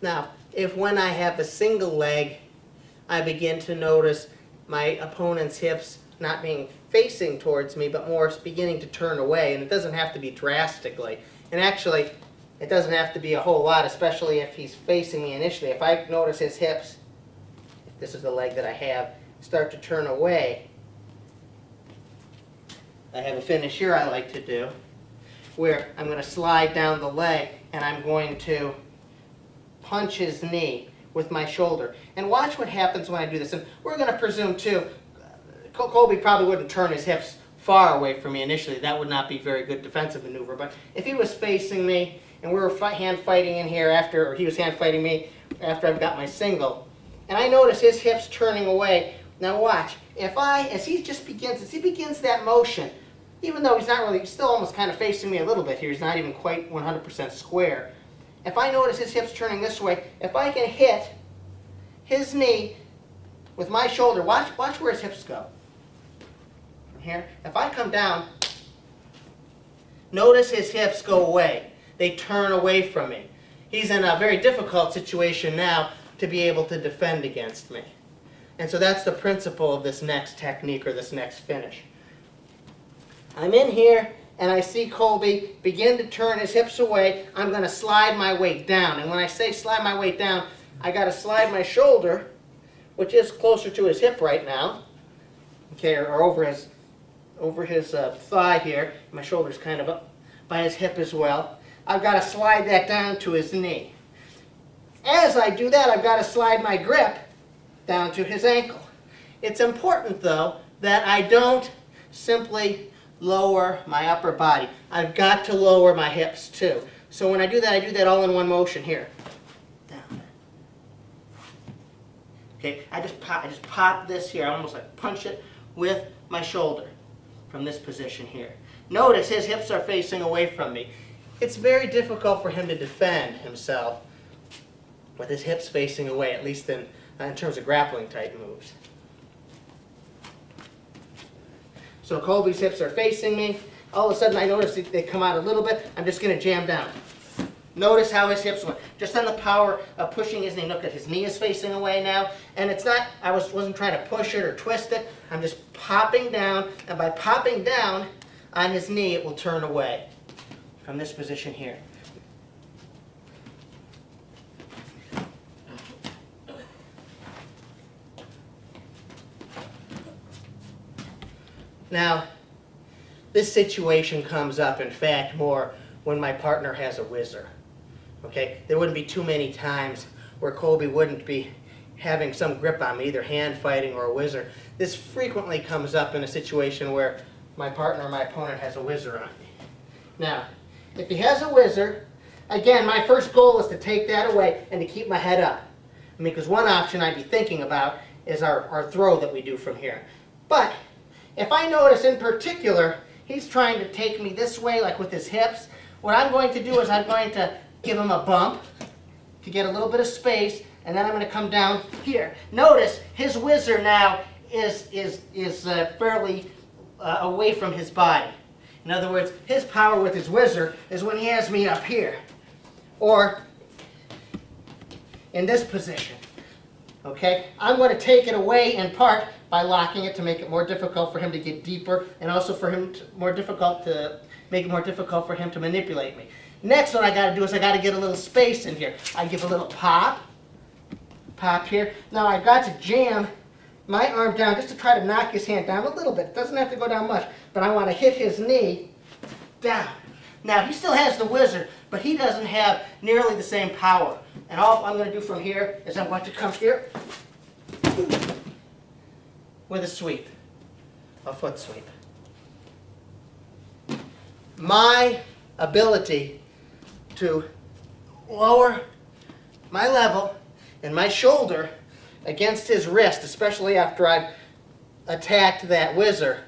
Now, if when I have a single leg, I begin to notice my opponent's hips not being facing towards me, but more beginning to turn away, and it doesn't have to be drastically. And actually, it doesn't have to be a whole lot, especially if he's facing me initially. If I notice his hips, if this is the leg that I have, start to turn away, I have a finish here I like to do, where I'm going to slide down the leg and I'm going to punch his knee with my shoulder. And watch what happens when I do this. And we're going to presume, too, Kolby probably wouldn't turn his hips far away from me initially. That would not be a very good defensive maneuver. But if he was facing me and we were hand fighting in here after, or he was hand fighting me after I've got my single, and I notice his hips turning away, now watch. As he begins that motion, even though he's not really, he's still almost kind of facing me a little bit here, he's not even quite 100% square. If I notice his hips turning this way, if I can hit his knee with my shoulder, watch where his hips go. From here, if I come down, notice his hips go away. They turn away from me. He's in a very difficult situation now to be able to defend against me. And so that's the principle of this next technique or this next finish. I'm in here and I see Kolby begin to turn his hips away. I'm going to slide my weight down. And when I say slide my weight down, I got to slide my shoulder, which is closer to his hip right now, okay, or over his thigh here. My shoulder's kind of up by his hip as well. I've got to slide that down to his knee. As I do that, I've got to slide my grip down to his ankle. It's important, though, that I don't simply lower my upper body. I've got to lower my hips, too. So when I do that all in one motion here. Down. Okay, I just pop this here. I almost like punch it with my shoulder from this position here. Notice his hips are facing away from me. It's very difficult for him to defend himself with his hips facing away, at least in terms of grappling type moves. So Kolby's hips are facing me. All of a sudden I notice they come out a little bit. I'm just going to jam down. Notice how his hips went. Just on the power of pushing his knee. Look at his knee is facing away now. And it's not, I wasn't trying to push it or twist it. I'm just popping down. And by popping down on his knee, it will turn away from this position here. Now, this situation comes up, in fact, more when my partner has a whizzer. Okay? There wouldn't be too many times where Kolby wouldn't be having some grip on me, either hand fighting or a whizzer. This frequently comes up in a situation where my partner or my opponent has a whizzer on me. Now, if he has a whizzer, again, my first goal is to take that away and to keep my head up. I mean, because one option I'd be thinking about is our throw that we do from here. But if I notice in particular he's trying to take me this way, like with his hips, what I'm going to do is I'm going to give him a bump to get a little bit of space, and then I'm going to come down here. Notice his whizzer now is fairly away from his body. In other words, his power with his whizzer is when he has me up here, or in this position. Okay? I'm going to take it away in part by locking it to make it more difficult for him to get deeper, and also for him to make it more difficult for him to manipulate me. Next, what I got to do is I got to get a little space in here. I give a little pop here. Now I've got to jam my arm down just to try to knock his hand down a little bit. It doesn't have to go down much, but I want to hit his knee down. Now he still has the whizzer, but he doesn't have nearly the same power. And all I'm going to do from here is I'm going to come here with a sweep, a foot sweep. My ability to lower my level and my shoulder against his wrist, especially after I've attacked that whizzer,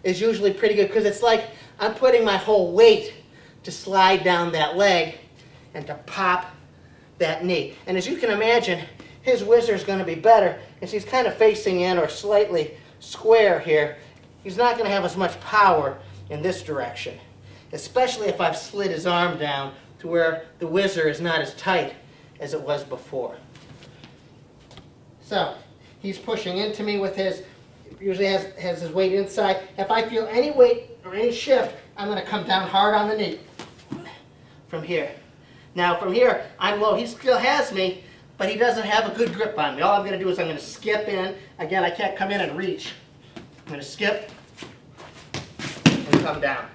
is usually pretty good, because it's like I'm putting my whole weight to slide down that leg and to pop that knee. And as you can imagine, his whizzer is going to be better as he's kind of facing in or slightly square here. He's not going to have as much power in this direction, especially if I've slid his arm down to where the whizzer is not as tight as it was before. So he's pushing into me with his, usually has his weight inside. If I feel any weight or any shift, I'm going to come down hard on the knee from here. Now from here, I'm low. He still has me, but he doesn't have a good grip on me. All I'm going to do is I'm going to skip in. Again, I can't come in and reach. I'm going to skip and come down.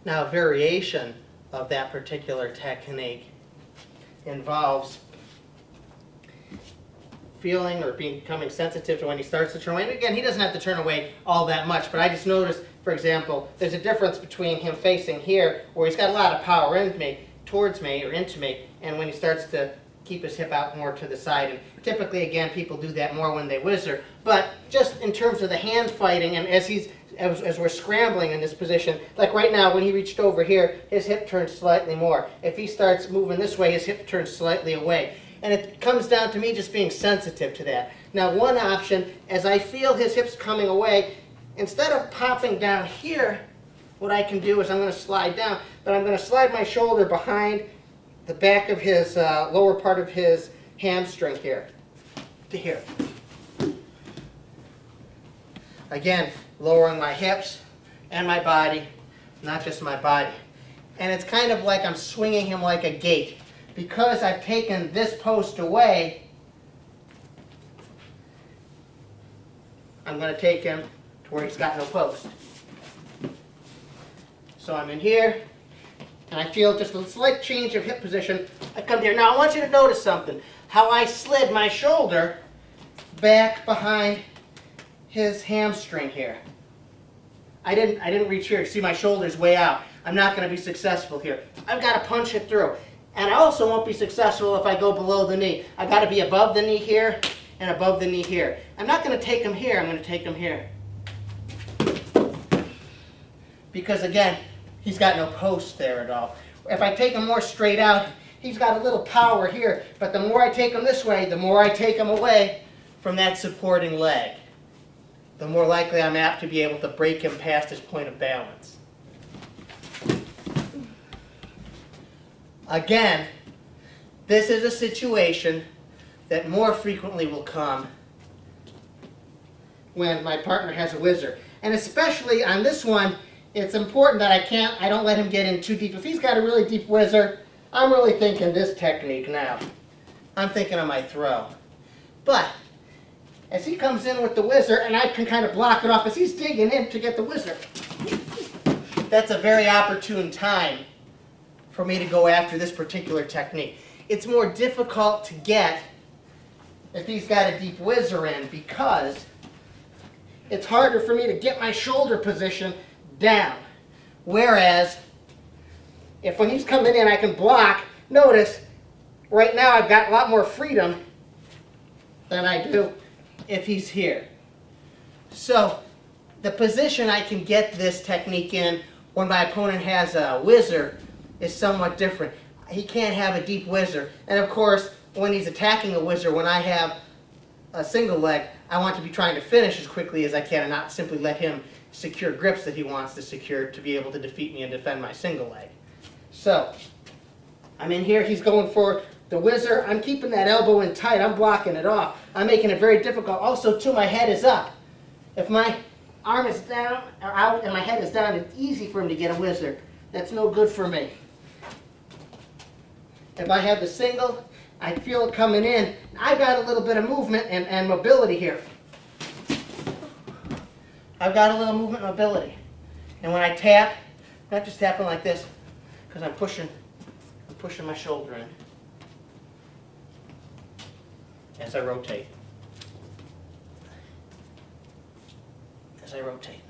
Now, a variation of that particular technique involves feeling or becoming sensitive to when he starts to turn away. And again, he doesn't have to turn away all that much, but I just noticed, for example, there's a difference between him facing here, where he's got a lot of power in me, towards me, or into me, and when he starts to keep his hip out more to the side. And typically, again, people do that more when they whizzer. But just in terms of the hand fighting, and as we're scrambling in this position, like right now, when he reached over here, his hip turns slightly more. If he starts moving this way, his hip turns slightly away. And it comes down to me just being sensitive to that. Now, one option, as I feel his hips coming away, instead of popping down here, what I can do is I'm going to slide down, but I'm going to slide my shoulder behind the back of his lower part of his hamstring here, to here. Again, lowering my hips and my body, not just my body. And it's kind of like I'm swinging him like a gate. Because I've taken this post away, I'm going to take him to where he's got no post. So I'm in here, and I feel just a slight change of hip position. I come here. Now I want you to notice something. How I slid my shoulder back behind his hamstring here. I didn't reach here. See, my shoulder's way out. I'm not going to be successful here. I've got to punch it through. And I also won't be successful if I go below the knee. I've got to be above the knee here and above the knee here. I'm not going to take him here. I'm going to take him here. Because again, he's got no post there at all. If I take him more straight out, he's got a little power here. But the more I take him this way, the more I take him away from that supporting leg, the more likely I'm apt to be able to break him past his point of balance. Again, this is a situation that more frequently will come when my partner has a whizzer. And especially on this one, it's important that I don't let him get in too deep. If he's got a really deep whizzer, I'm really thinking this technique now. I'm thinking of my throw. But as he comes in with the whizzer, and I can kind of block it off as he's digging in to get the whizzer, that's a very opportune time for me to go after this particular technique. It's more difficult to get if he's got a deep whizzer in, because it's harder for me to get my shoulder position down. Whereas, if when he's coming in I can block, notice, right now I've got a lot more freedom than I do if he's here. So, the position I can get this technique in when my opponent has a whizzer is somewhat different. He can't have a deep whizzer. And of course, when he's attacking a whizzer, when I have a single leg, I want to be trying to finish as quickly as I can and not simply let him secure grips that he wants to secure to be able to defeat me and defend my single leg. So, I'm in here, he's going for the whizzer. I'm keeping that elbow in tight, I'm blocking it off. I'm making it very difficult. Also, too, my head is up. If my arm is down or out and my head is down, it's easy for him to get a whizzer. That's no good for me. If I have the single, I feel it coming in. I've got a little bit of movement and mobility here. I've got a little movement and mobility. And when I tap, I'm not just tapping like this, because I'm pushing my shoulder in as I rotate. As I rotate.